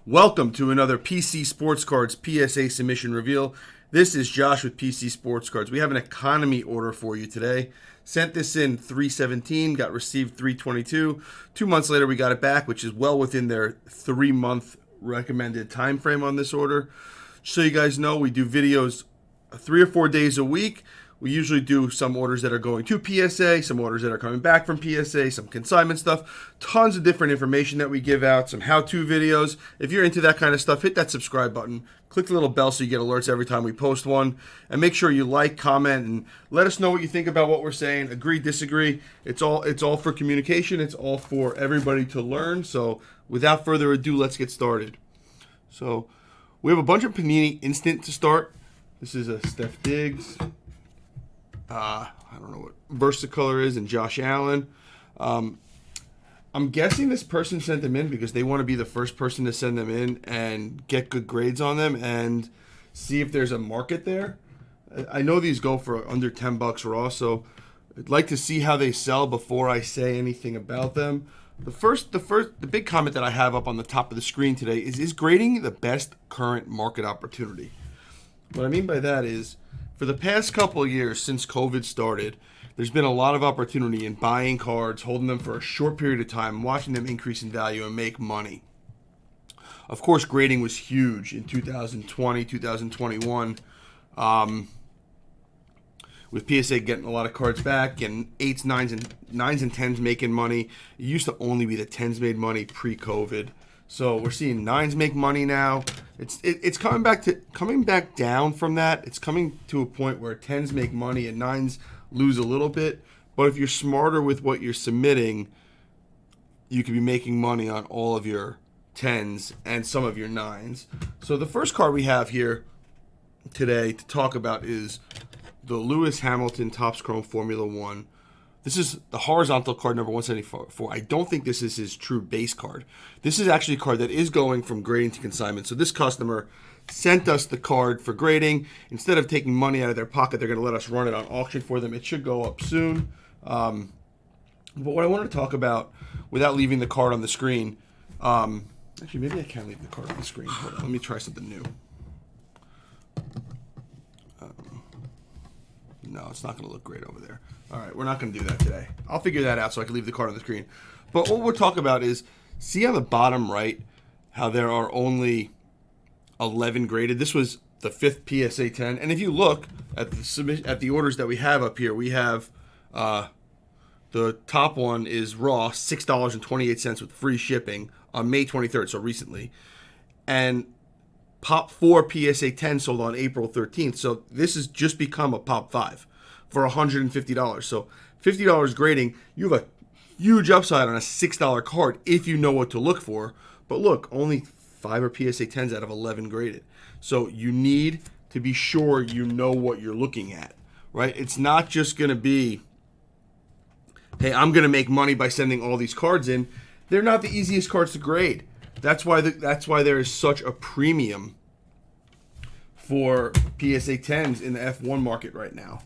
Welcome to another PC Sportscards PSA Submission Reveal. This is Josh with PC Sportscards. We have an economy order for you today. Sent this in 3/17, got received 3/22. 2 months later, we got it back, which is well within their 3-month recommended time frame on this order. So you guys know, we do videos 3 or 4 days a week. We usually do some orders that are going to PSA, some orders that are coming back from PSA, some consignment stuff, tons of different information that we give out, some how-to videos. If you're into that kind of stuff, hit that subscribe button. Click the little bell so you get alerts every time we post one. And make sure you like, comment, and let us know what you think about what we're saying. Agree, disagree. It's all for communication. It's all for everybody to learn. So without further ado, let's get started. So we have a bunch of Panini Instant to start. This is a Steph Diggs. I don't know what Versicolor is, and Josh Allen. I'm guessing this person sent them in because they want to be the first person to send them in and get good grades on them and see if there's a market there. I know these go for under $10 raw, so I'd like to see how they sell before I say anything about them. The big comment that I have up on the top of the screen today is grading the best current market opportunity? What I mean by that is, for the past couple of years since COVID started, there's been a lot of opportunity in buying cards, holding them for a short period of time, watching them increase in value and make money. Of course, grading was huge in 2020, 2021, with PSA getting a lot of cards back, getting 8s, 9s, and 10s making money. It used to only be the 10s made money pre-COVID. So we're seeing 9s make money now. It's coming back down from that. It's coming to a point where 10s make money and 9s lose a little bit. But if you're smarter with what you're submitting, you could be making money on all of your 10s and some of your 9s. So the first card we have here today to talk about is the Lewis Hamilton Topps Chrome Formula 1. This is the horizontal card number 174. I don't think this is his true base card. This is actually a card that is going from grading to consignment. So this customer sent us the card for grading. Instead of taking money out of their pocket, they're going to let us run it on auction for them. It should go up soon. But what I want to talk about, without leaving the card on the screen, actually, maybe I can leave the card on the screen. Hold on, let me try something new. No, it's not going to look great over there. All right, we're not going to do that today. I'll figure that out so I can leave the card on the screen. But what we'll talk about is, see on the bottom right how there are only 11 graded. This was the 5th PSA 10. And if you look at the orders that we have up here, we have the top one is raw, $6.28 with free shipping on May 23rd, so recently. And Pop 4 PSA 10 sold on April 13th. So this has just become a Pop 5 for $150. So $50 grading, you have a huge upside on a $6 card if you know what to look for. But look, only 5 are PSA 10s out of 11 graded. So you need to be sure you know what you're looking at, right? It's not just going to be, hey, I'm going to make money by sending all these cards in. They're not the easiest cards to grade. That's why there is such a premium for PSA 10s in the F1 market right now.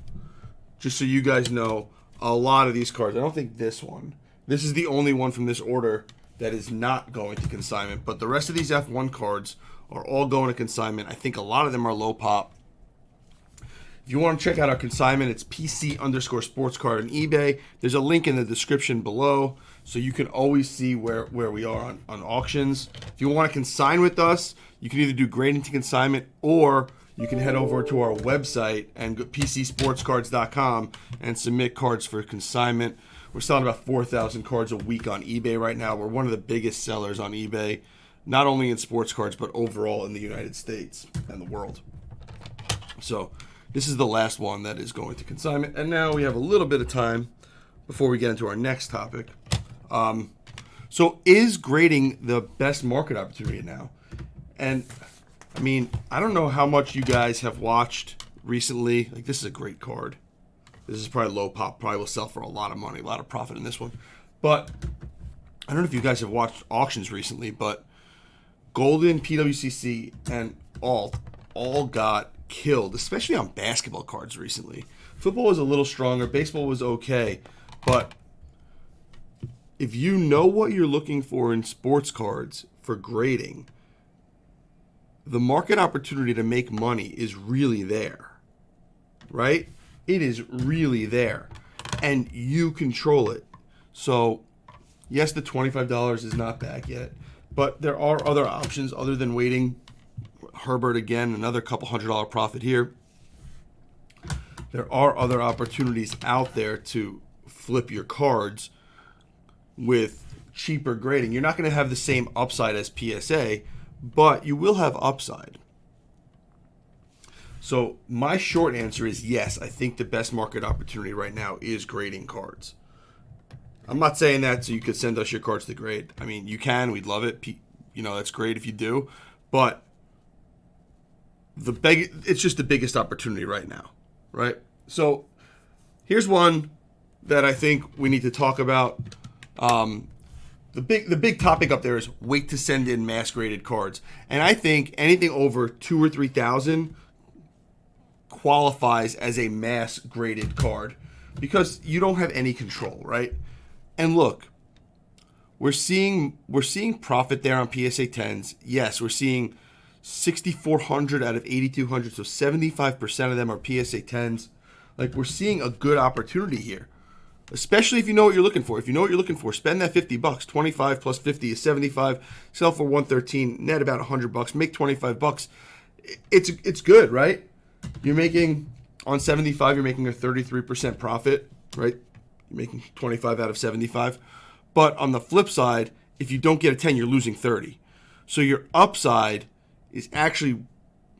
Just so you guys know, a lot of these cards, I don't think this is the only one from this order that is not going to consignment, but the rest of these F1 cards are all going to consignment. I think a lot of them are low pop. If you want to check out our consignment, it's PC_Sportscard on eBay. There's a link in the description below, so you can always see where we are on auctions. If you want to consign with us, you can either do grading to consignment, or you can head over to our website and go PCSportscards.com and submit cards for consignment. We're selling about 4,000 cards a week on eBay right now. We're one of the biggest sellers on eBay, not only in sports cards, but overall in the United States and the world. So this is the last one that is going to consignment. And now we have a little bit of time before we get into our next topic. So is grading the best market opportunity now? And I mean, I don't know how much you guys have watched recently. Like, this is a great card. This is probably low pop. Probably will sell for a lot of money, a lot of profit in this one. But I don't know if you guys have watched auctions recently, but Golden, PWCC, and Alt all got killed, especially on basketball cards recently. Football was a little stronger. Baseball was okay. But if you know what you're looking for in sports cards for grading, the market opportunity to make money is really there, right? It is really there, and you control it. So, yes, the $25 is not back yet, but there are other options other than waiting. Herbert again, another couple $100 profit here. There are other opportunities out there to flip your cards with cheaper grading. You're not going to have the same upside as PSA, but you will have upside. So my short answer is yes, I think the best market opportunity right now is grading cards. I'm not saying that so you could send us your cards to grade. I mean, you can. We'd love it. That's great if you do. But it's just the biggest opportunity right now, right? So here's one that I think we need to talk about. The big topic up there is wait to send in mass graded cards, and I think anything over 2,000 or 3,000 qualifies as a mass graded card because you don't have any control, right? And look, we're seeing profit there on PSA 10s. Yes, we're seeing 6,400 out of 8,200, so 75% of them are PSA 10s. Like, we're seeing a good opportunity here. Especially if you know what you're looking for. If you know what you're looking for, spend that $50. 25 plus 50 is 75. Sell for 113. Net about $100. Make $25. It's good, right? You're making on 75. You're making a 33% profit, right? You're making 25 out of 75. But on the flip side, if you don't get a 10, you're losing 30. So your upside is actually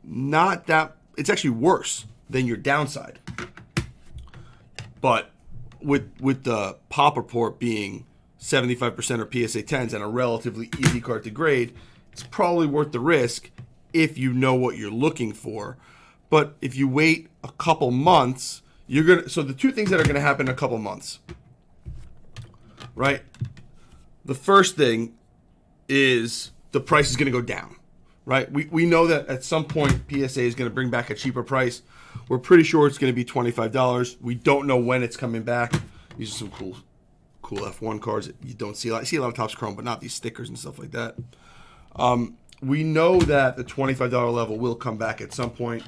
not that. It's actually worse than your downside. But with the pop report being 75% or PSA 10s and a relatively easy card to grade, it's probably worth the risk if you know what you're looking for. But if you wait a couple months, so the two things that are gonna happen in a couple months, right? The first thing is the price is gonna go down, right? We know that at some point PSA is gonna bring back a cheaper price. We're pretty sure it's going to be $25. We don't know when it's coming back. These are some cool F1 cards that you don't see a lot. You see a lot of Topps Chrome, but not these stickers and stuff like that. We know that the $25 level will come back at some point.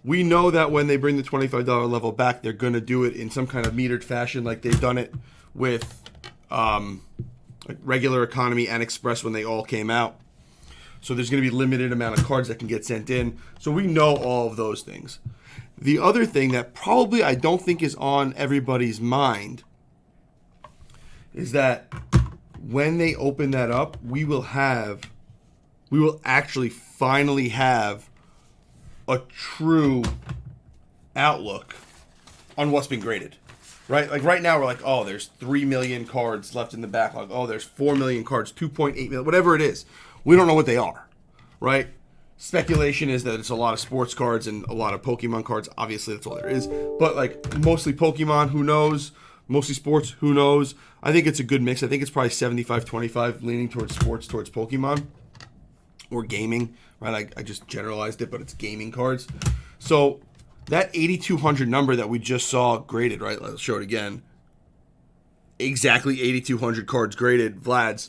We know that when they bring the $25 level back, they're going to do it in some kind of metered fashion like they've done it with like regular economy and express when they all came out. So there's going to be a limited amount of cards that can get sent in. So we know all of those things. The other thing that probably I don't think is on everybody's mind is that when they open that up, we will actually finally have a true outlook on what's been graded, right? Like right now we're like, oh, there's 3 million cards left in the backlog. Oh, there's 4 million cards, 2.8 million, whatever it is. We don't know what they are, right? Speculation is that it's a lot of sports cards and a lot of Pokemon cards. Obviously, that's all there is. But like mostly Pokemon, who knows? Mostly sports, who knows? I think it's a good mix. I think it's probably 75-25 leaning towards sports, towards Pokemon. Or gaming, right? I just generalized it, but it's gaming cards. So that 8,200 number that we just saw graded, right? Let's show it again. Exactly 8,200 cards graded, Vlad's.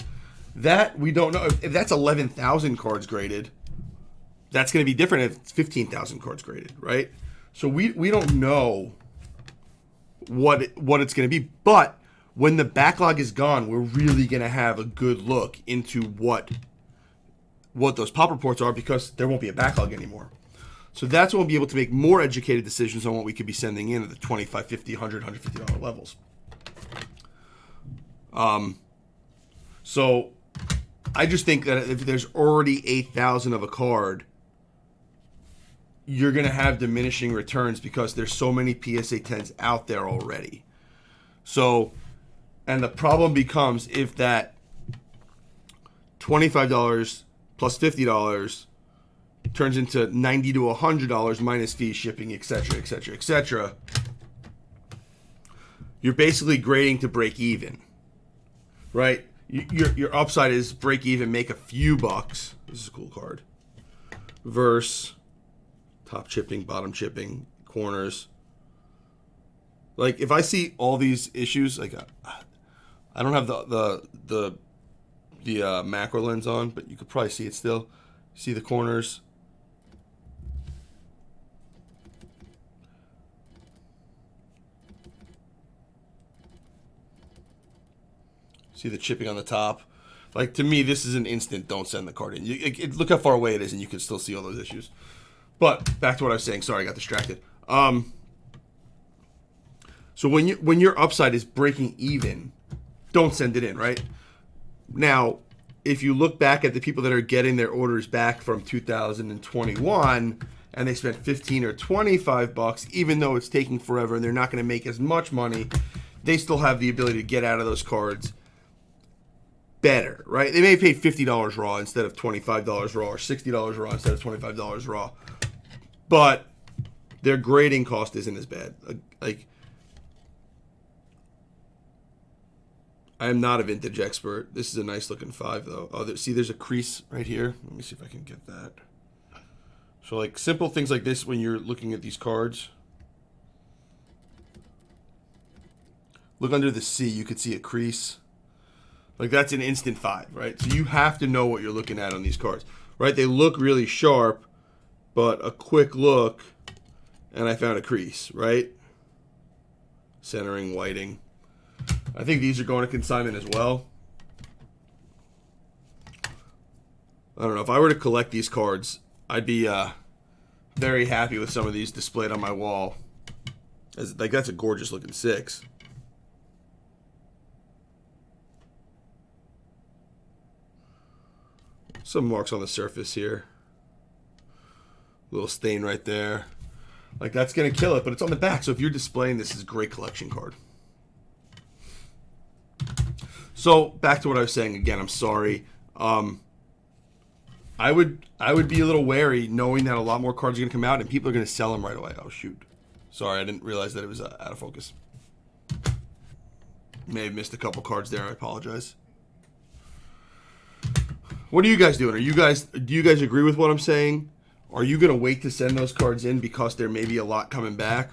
That we don't know. If that's 11,000 cards graded, that's going to be different if it's 15,000 cards graded, right? So we don't know what it's going to be. But when the backlog is gone, we're really going to have a good look into what those pop reports are because there won't be a backlog anymore. So that's when we'll be able to make more educated decisions on what we could be sending in at the $25, $50, $100, $150 levels. So I just think that if there's already 8,000 of a card, you're going to have diminishing returns because there's so many PSA 10s out there already. So, and the problem becomes if that $25 plus $50 turns into $90 to $100 minus fees, shipping, etc., etc., etc., you're basically grading to break even, right? Your upside is break even, make a few bucks. This is a cool card. Versus top chipping, bottom chipping, corners. Like if I see all these issues, like I don't have the macro lens on, but you could probably see it still. See the corners, See the chipping on the top? Like, to me, this is an instant don't send the card in. Look how far away it is, and you can still see all those issues. But back to what I was saying. Sorry, I got distracted. So when your upside is breaking even, don't send it in, right? Now, if you look back at the people that are getting their orders back from 2021 and they spent $15 or $25, even though it's taking forever and they're not going to make as much money, they still have the ability to get out of those cards better, right? They may have paid $50 raw instead of $25 raw, or $60 raw instead of $25 raw, but their grading cost isn't as bad. Like, I am not a vintage expert. This is a nice looking 5 though. Oh, see, there's a crease right here. Let me see if I can get that. So like simple things like this when you're looking at these cards. Look under the C, you could see a crease. Like that's an instant 5, right? So you have to know what you're looking at on these cards, right? They look really sharp, but a quick look and I found a crease, right? Centering, whiting. I think these are going to consignment as well. I don't know. If I were to collect these cards, I'd be very happy with some of these displayed on my wall. Like that's a gorgeous looking 6. Some marks on the surface here. Little stain right there. Like that's going to kill it, but it's on the back. So if you're displaying this, is a great collection card. So back to what I was saying again. I'm sorry. I would be a little wary knowing that a lot more cards are going to come out and people are going to sell them right away. Oh shoot! Sorry, I didn't realize that it was out of focus. May have missed a couple cards there. I apologize. What are you guys doing? Do you guys agree with what I'm saying? Are you going to wait to send those cards in because there may be a lot coming back?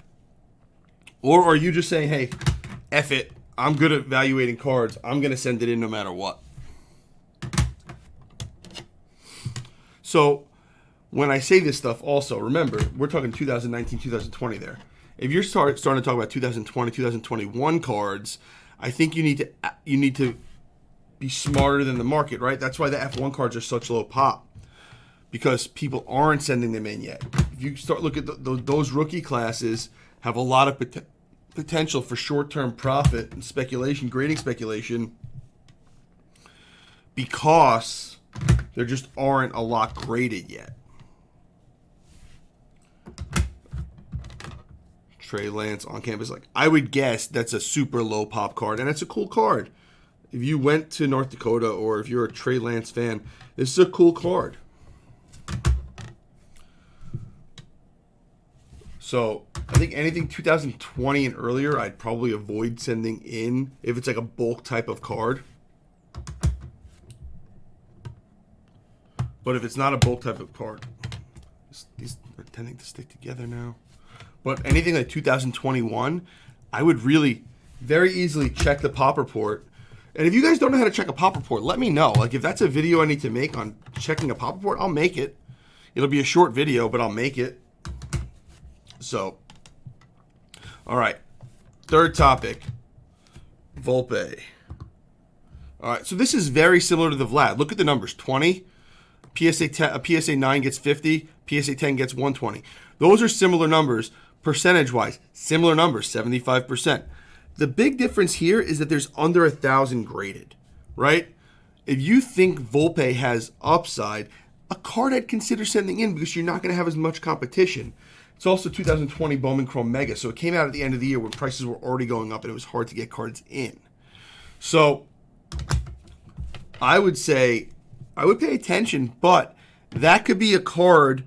Or are you just saying, hey, F it. I'm good at evaluating cards. I'm going to send it in no matter what. So when I say this stuff also, remember, we're talking 2019, 2020 there. If you're starting to talk about 2020, 2021 cards, I think you need to be smarter than the market, right? That's why the F1 cards are such low pop, because people aren't sending them in yet. If you start looking at those rookie classes, have a lot of potential for short-term profit and speculation, grading speculation, because there just aren't a lot graded yet. Trey Lance on campus, like I would guess that's a super low pop card, and it's a cool card. If you went to North Dakota or if you're a Trey Lance fan, this is a cool card. So I think anything 2020 and earlier, I'd probably avoid sending in if it's like a bulk type of card. But if it's not a bulk type of card, these are tending to stick together now. But anything like 2021, I would really very easily check the pop report. And if you guys don't know how to check a pop report, let me know. Like if that's a video I need to make on checking a pop report, I'll make it. It'll be a short video, but I'll make it. So, all right. Third topic, Volpe. All right, so this is very similar to the Vlad. Look at the numbers. 20, PSA 9 gets 50, PSA 10 gets 120. Those are similar numbers, percentage-wise. Similar numbers, 75%. The big difference here is that there's under 1,000 graded, right? If you think Volpe has upside, a card I'd consider sending in because you're not going to have as much competition. It's also 2020 Bowman Chrome Mega, so it came out at the end of the year when prices were already going up and it was hard to get cards in. So I would say I would pay attention, but that could be a card,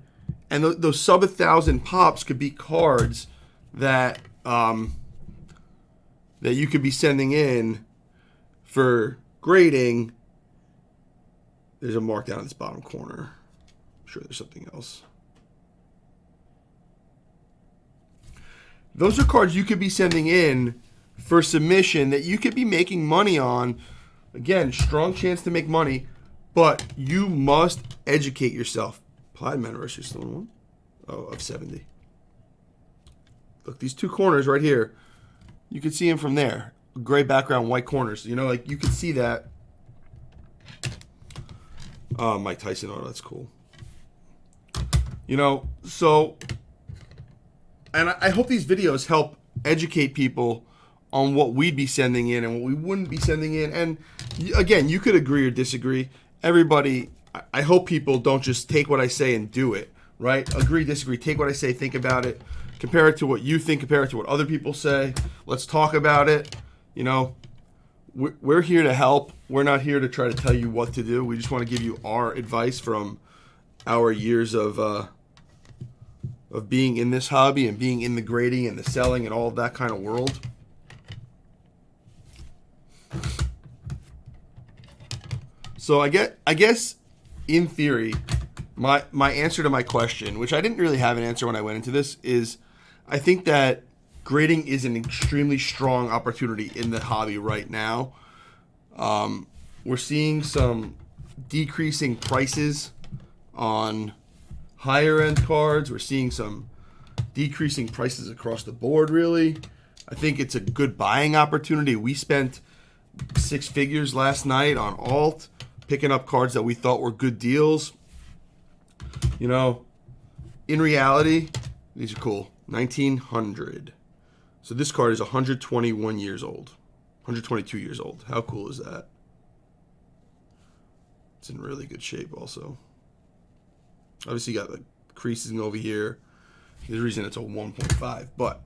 and those sub 1,000 pops could be cards that that you could be sending in for grading. There's a mark down in this bottom corner. I'm sure there's something else. Those are cards you could be sending in for submission that you could be making money on. Again, strong chance to make money, but you must educate yourself. Platinum anniversary still in one? Oh, of 70. Look, these two corners right here, you can see them from there. gray background, white corners. You know, like you can see that. Mike Tyson auto, that's cool. You know, so, and I hope these videos help educate people on what we'd be sending in and what we wouldn't be sending in. And again, you could agree or disagree. Everybody, I hope people don't just take what I say and do it, right? Agree, disagree, take what I say, think about it, compare it to what you think, compare it to what other people say. Let's talk about it. You know, we're here to help. We're not here to try to tell you what to do. We just want to give you our advice from our years of being in this hobby and being in the grading and the selling and all of that kind of world. So I guess in theory, my answer to my question, which I didn't really have an answer when I went into this, is I think that grading is an extremely strong opportunity in the hobby right now. We're seeing some decreasing prices on higher end cards. We're seeing some decreasing prices across the board, really. I think it's a good buying opportunity. We spent 6 figures last night on alt, picking up cards that we thought were good deals. You know, in reality, these are cool. 1900. So this card is 121 years old. 122 years old. How cool is that? It's in really good shape also. Obviously, you got the creasing over here. There's a reason it's a 1.5, but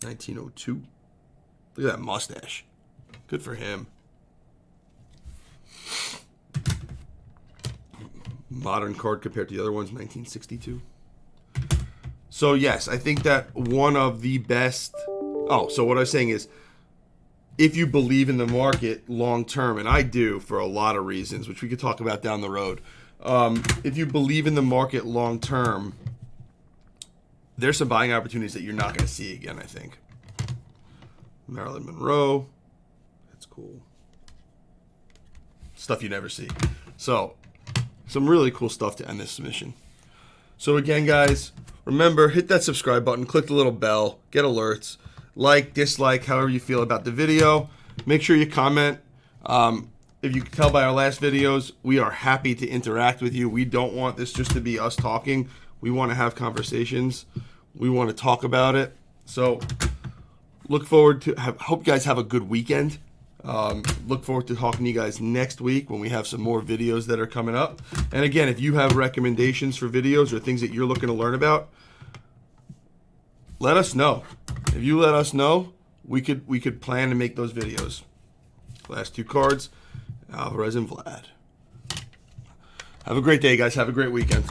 1902. Look at that mustache. Good for him. Modern card compared to the other ones, 1962. So, yes, I think that one of the best... Oh, so what I was saying is, if you believe in the market long term, and I do for a lot of reasons, which we could talk about down the road, if you believe in the market long term, there's some buying opportunities that you're not going to see again, I think. Marilyn Monroe. That's cool. Stuff you never see. So, some really cool stuff to end this submission. So again, guys, remember, hit that subscribe button, click the little bell, get alerts, like, dislike, however you feel about the video. Make sure you comment. If you can tell by our last videos, we are happy to interact with you. We don't want this just to be us talking. We want to have conversations. We want to talk about it. So look forward to, hope you guys have a good weekend. Look forward to talking to you guys next week when we have some more videos that are coming up. And again, if you have recommendations for videos or things that you're looking to learn about, let us know. If you let us know, we could plan to make those videos. Last 2 cards, Alvarez and Vlad. Have a great day, guys. Have a great weekend.